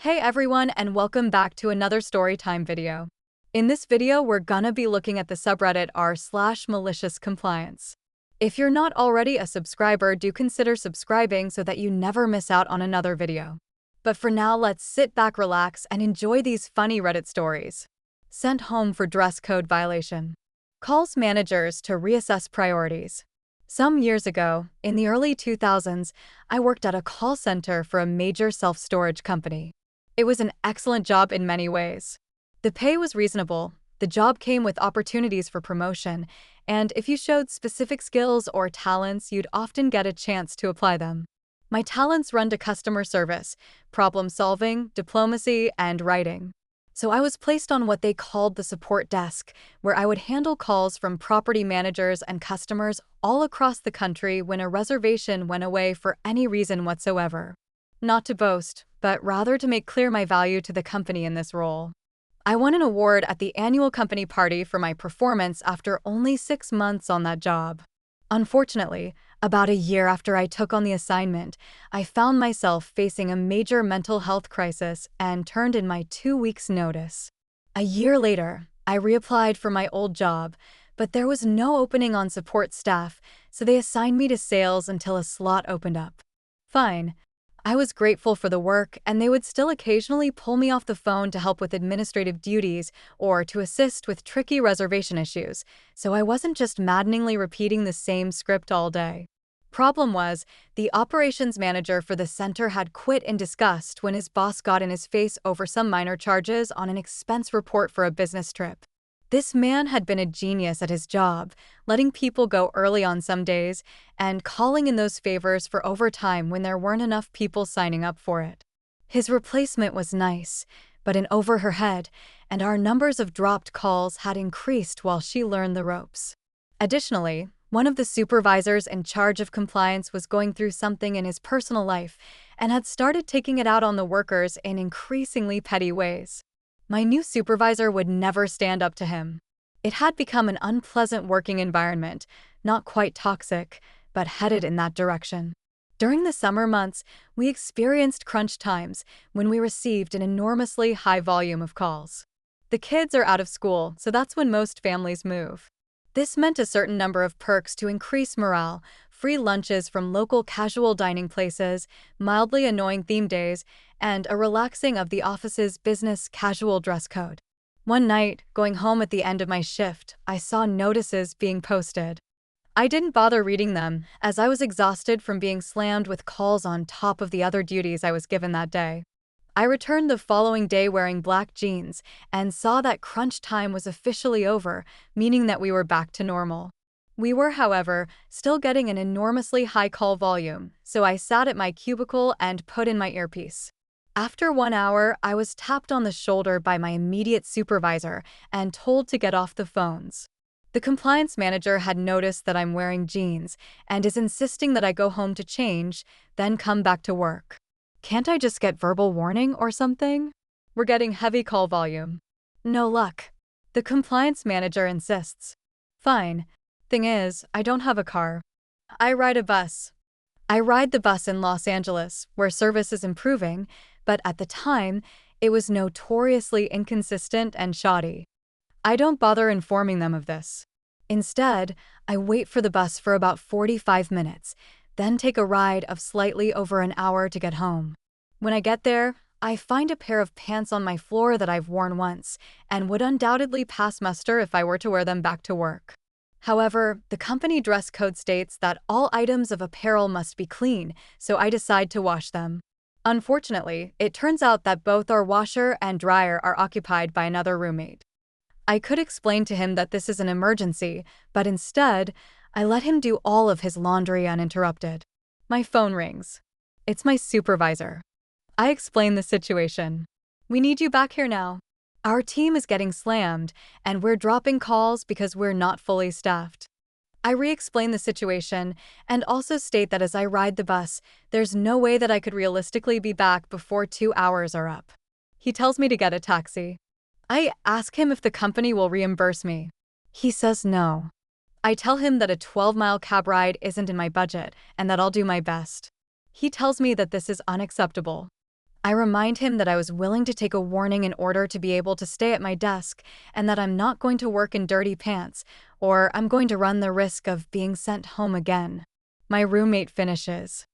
Hey everyone, and welcome back to another storytime video. In this video, we're gonna be looking at the subreddit r/malicious compliance. If you're not already a subscriber, do consider subscribing so that you never miss out on another video. But for now, let's sit back, relax, and enjoy these funny Reddit stories. Sent home for dress code violation. Calls managers to reassess priorities. Some years ago, in the early 2000s, I worked at a call center for a major self-storage company. It was an excellent job in many ways. The pay was reasonable, the job came with opportunities for promotion, and if you showed specific skills or talents, you'd often get a chance to apply them. My talents run to customer service, problem solving, diplomacy, and writing. So I was placed on what they called the support desk, where I would handle calls from property managers and customers all across the country when a reservation went away for any reason whatsoever. Not to boast, but rather to make clear my value to the company in this role. I won an award at the annual company party for my performance after only 6 months on that job. Unfortunately, about a year after I took on the assignment, I found myself facing a major mental health crisis and turned in my 2 weeks' notice. A year later, I reapplied for my old job, but there was no opening on support staff, so they assigned me to sales until a slot opened up. Fine. I was grateful for the work, and they would still occasionally pull me off the phone to help with administrative duties or to assist with tricky reservation issues, so I wasn't just maddeningly repeating the same script all day. Problem was, the operations manager for the center had quit in disgust when his boss got in his face over some minor charges on an expense report for a business trip. This man had been a genius at his job, letting people go early on some days and calling in those favors for overtime when there weren't enough people signing up for it. His replacement was nice, but in over her head, and our numbers of dropped calls had increased while she learned the ropes. Additionally, one of the supervisors in charge of compliance was going through something in his personal life and had started taking it out on the workers in increasingly petty ways. My new supervisor would never stand up to him. It had become an unpleasant working environment, not quite toxic, but headed in that direction. During the summer months, we experienced crunch times when we received an enormously high volume of calls. The kids are out of school, so that's when most families move. This meant a certain number of perks to increase morale: free lunches from local casual dining places, mildly annoying theme days, and a relaxing of the office's business casual dress code. One night, going home at the end of my shift, I saw notices being posted. I didn't bother reading them, as I was exhausted from being slammed with calls on top of the other duties I was given that day. I returned the following day wearing black jeans and saw that crunch time was officially over, meaning that we were back to normal. We were, however, still getting an enormously high call volume, so I sat at my cubicle and put in my earpiece. After 1 hour, I was tapped on the shoulder by my immediate supervisor and told to get off the phones. The compliance manager had noticed that I'm wearing jeans and is insisting that I go home to change, then come back to work. Can't I just get verbal warning or something? We're getting heavy call volume. No luck. The compliance manager insists. Fine. Thing is, I don't have a car. I ride a bus. I ride the bus in Los Angeles, where service is improving, but at the time, it was notoriously inconsistent and shoddy. I don't bother informing them of this. Instead, I wait for the bus for about 45 minutes, then take a ride of slightly over an hour to get home. When I get there, I find a pair of pants on my floor that I've worn once and would undoubtedly pass muster if I were to wear them back to work. However, the company dress code states that all items of apparel must be clean, so I decide to wash them. Unfortunately, it turns out that both our washer and dryer are occupied by another roommate. I could explain to him that this is an emergency, but instead, I let him do all of his laundry uninterrupted. My phone rings. It's my supervisor. I explain the situation. We need you back here now. Our team is getting slammed, and we're dropping calls because we're not fully staffed. I re-explain the situation and also state that as I ride the bus, there's no way that I could realistically be back before 2 hours are up. He tells me to get a taxi. I ask him if the company will reimburse me. He says no. I tell him that a 12-mile cab ride isn't in my budget and that I'll do my best. He tells me that this is unacceptable. I remind him that I was willing to take a warning in order to be able to stay at my desk and that I'm not going to work in dirty pants or I'm going to run the risk of being sent home again. My roommate finishes.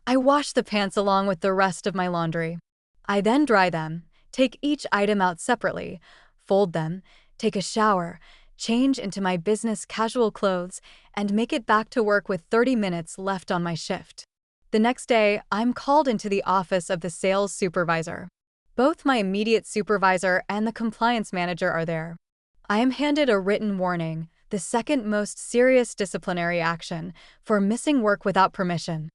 I wash the pants along with the rest of my laundry. I then dry them, take each item out separately, fold them, take a shower, change into my business casual clothes, and make it back to work with 30 minutes left on my shift. The next day, I'm called into the office of the sales supervisor. Both my immediate supervisor and the compliance manager are there. I am handed a written warning, the second most serious disciplinary action, for missing work without permission.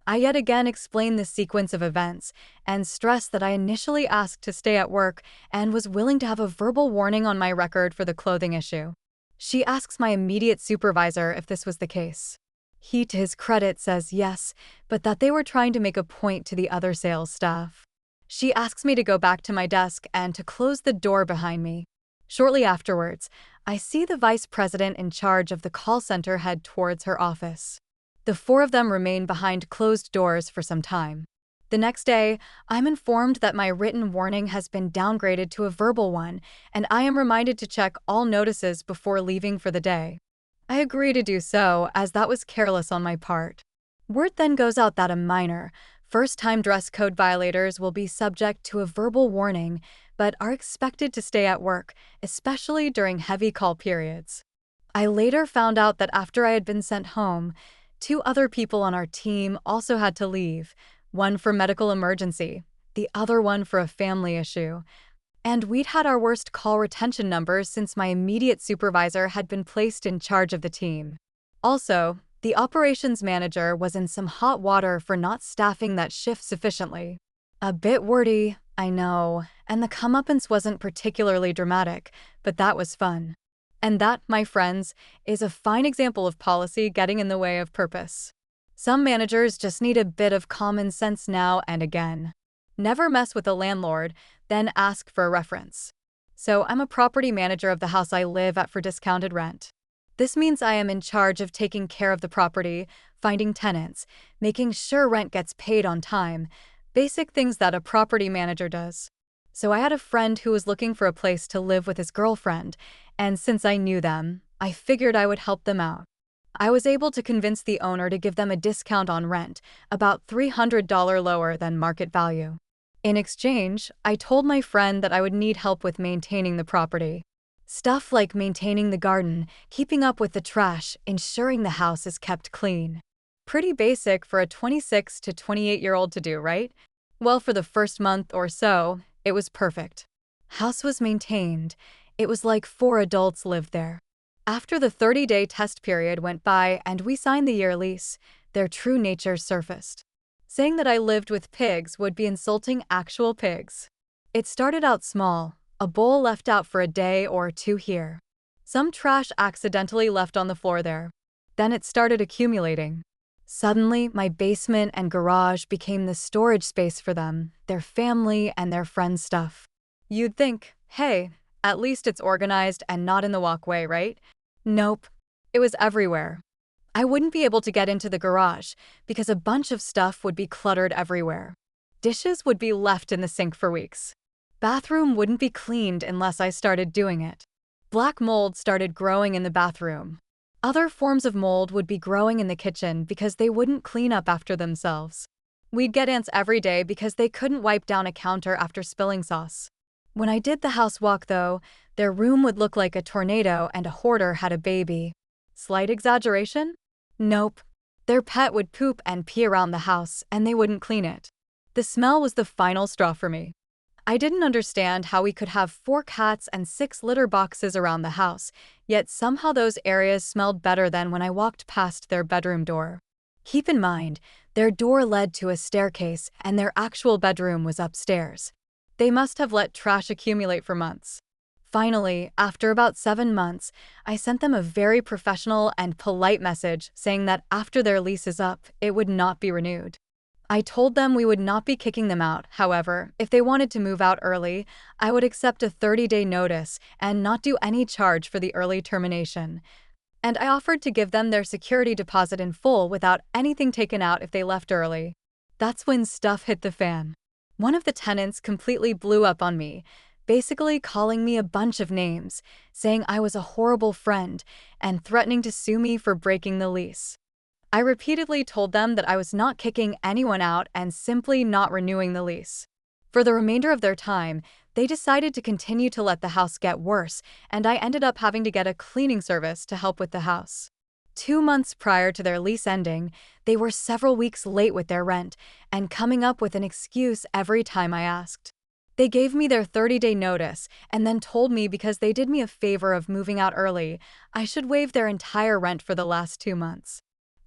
I yet again explain the sequence of events and stress that I initially asked to stay at work and was willing to have a verbal warning on my record for the clothing issue. She asks my immediate supervisor if this was the case. He, to his credit, says yes, but that they were trying to make a point to the other sales staff. She asks me to go back to my desk and to close the door behind me. Shortly afterwards, I see the vice president in charge of the call center head towards her office. The four of them remain behind closed doors for some time. The next day, I'm informed that my written warning has been downgraded to a verbal one, and I am reminded to check all notices before leaving for the day. I agree to do so, as that was careless on my part. Word then goes out that a minor, first-time dress code violators will be subject to a verbal warning, but are expected to stay at work, especially during heavy call periods. I later found out that after I had been sent home, 2 other people on our team also had to leave, one for medical emergency, the other one for a family issue. And we'd had our worst call retention numbers since my immediate supervisor had been placed in charge of the team. Also, the operations manager was in some hot water for not staffing that shift sufficiently. A bit wordy, I know, and the comeuppance wasn't particularly dramatic, but that was fun. And that, my friends, is a fine example of policy getting in the way of purpose. Some managers just need a bit of common sense now and again. Never mess with a landlord, then ask for a reference. So I'm a property manager of the house I live at for discounted rent. This means I am in charge of taking care of the property, finding tenants, making sure rent gets paid on time, basic things that a property manager does. So I had a friend who was looking for a place to live with his girlfriend, and since I knew them, I figured I would help them out. I was able to convince the owner to give them a discount on rent, about $300 lower than market value. In exchange, I told my friend that I would need help with maintaining the property. Stuff like maintaining the garden, keeping up with the trash, ensuring the house is kept clean. Pretty basic for a 26 to 28-year-old to do, right? Well, for the first month or so, it was perfect. House was maintained. It was like 4 adults lived there. After the 30-day test period went by and we signed the year lease, their true nature surfaced. Saying that I lived with pigs would be insulting actual pigs. It started out small, a bowl left out for a day or 2 here. Some trash accidentally left on the floor there. Then it started accumulating. Suddenly, my basement and garage became the storage space for them, their family, and their friends' stuff. You'd think, hey, at least it's organized and not in the walkway, right? Nope. It was everywhere. I wouldn't be able to get into the garage because a bunch of stuff would be cluttered everywhere. Dishes would be left in the sink for weeks. Bathroom wouldn't be cleaned unless I started doing it. Black mold started growing in the bathroom. Other forms of mold would be growing in the kitchen because they wouldn't clean up after themselves. We'd get ants every day because they couldn't wipe down a counter after spilling sauce. When I did the house walk, though, their room would look like a tornado and a hoarder had a baby. Slight exaggeration? Nope. Their pet would poop and pee around the house, and they wouldn't clean it. The smell was the final straw for me. I didn't understand how we could have 4 cats and 6 litter boxes around the house, yet somehow those areas smelled better than when I walked past their bedroom door. Keep in mind, their door led to a staircase and their actual bedroom was upstairs. They must have let trash accumulate for months. Finally, after about 7 months, I sent them a very professional and polite message saying that after their lease is up, it would not be renewed. I told them we would not be kicking them out. However, if they wanted to move out early, I would accept a 30-day notice and not do any charge for the early termination. And I offered to give them their security deposit in full without anything taken out if they left early. That's when stuff hit the fan. One of the tenants completely blew up on me, basically calling me a bunch of names, saying I was a horrible friend, and threatening to sue me for breaking the lease. I repeatedly told them that I was not kicking anyone out and simply not renewing the lease. For the remainder of their time, they decided to continue to let the house get worse, and I ended up having to get a cleaning service to help with the house. 2 months prior to their lease ending, they were several weeks late with their rent and coming up with an excuse every time I asked. They gave me their 30-day notice and then told me because they did me a favor of moving out early, I should waive their entire rent for the last 2 months.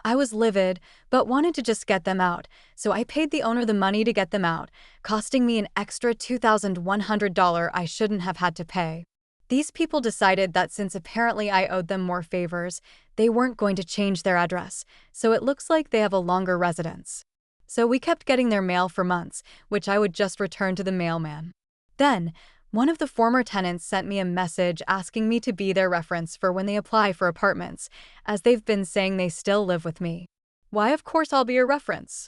I was livid, but wanted to just get them out, so I paid the owner the money to get them out, costing me an extra $2,100 I shouldn't have had to pay. These people decided that since apparently I owed them more favors, they weren't going to change their address, so it looks like they have a longer residence. So we kept getting their mail for months, which I would just return to the mailman. Then, one of the former tenants sent me a message asking me to be their reference for when they apply for apartments, as they've been saying they still live with me. Why, of course I'll be your reference.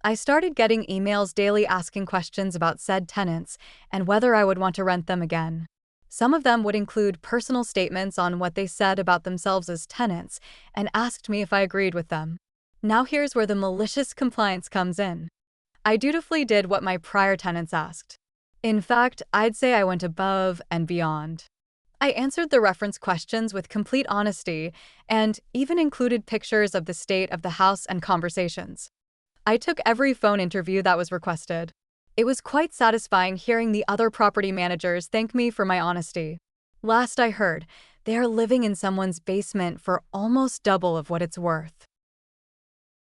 I started getting emails daily asking questions about said tenants and whether I would want to rent them again. Some of them would include personal statements on what they said about themselves as tenants and asked me if I agreed with them. Now here's where the malicious compliance comes in. I dutifully did what my prior tenants asked. In fact, I'd say I went above and beyond. I answered the reference questions with complete honesty and even included pictures of the state of the house and conversations. I took every phone interview that was requested. It was quite satisfying hearing the other property managers thank me for my honesty. Last I heard, they are living in someone's basement for almost double of what it's worth.